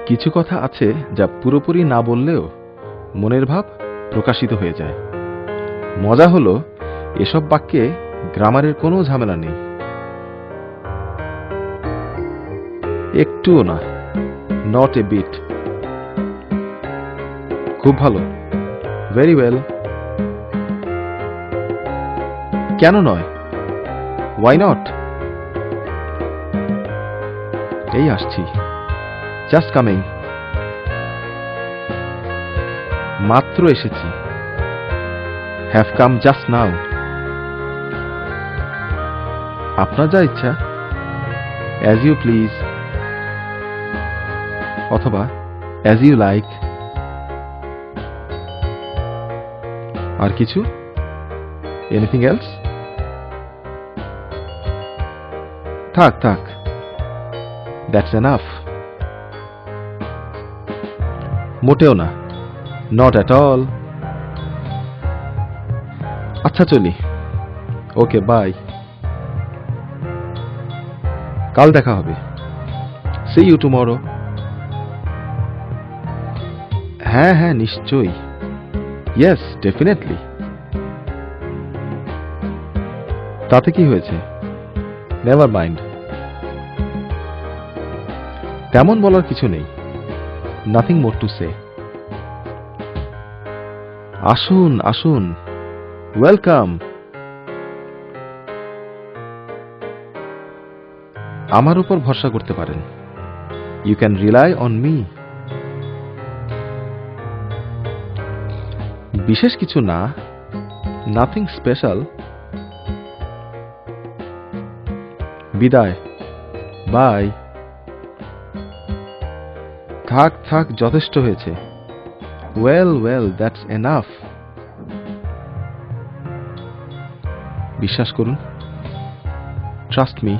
কিছু কথা আছে যা পুরোপুরি না বললেও মনের ভাব প্রকাশিত হয়ে যায়। মজা হলো এসব বাক্যে গ্রামারের কোনো ঝামেলা নেই, একটুও না, নট এ বিট। খুব ভালো, ভেরি ওয়েল। কেন নয়, ওয়াই নট? এই আসছি, জাস্ট কামিং। মাত্র এসেছি, হ্যাভ কাম জাস্ট নাও। আপনার যা ইচ্ছা, অ্যাজ ইউ প্লিজ, অথবা অ্যাজ ইউ লাইক। আর কিছু? Anything else? থাক থাক, দ্যাটস এনাফ। মোটেও না, নট অ্যাট অল। আচ্ছা চলি, ওকে বাই। কাল দেখা হবে, সি ইউ টুমরো। হ্যাঁ হ্যাঁ, নিশ্চয়ই, ইয়েস ডেফিনেটলি। তাতে কি হয়েছে, নেভার মাইন্ড। তেমন বলার কিছু নেই, নাথিং মোর টু সে। আসুন আসুন, ওয়েলকাম। আমার উপর ভরসা করতে পারেন, you can rely on me. বিশেষ কিছু না, নাথিং স্পেশাল। বিদায়, বাই। থাক থাক, যথেষ্ট হয়েছে। Well well, that's enough. বিশ্বাস করুন, ট্রাস্ট মি।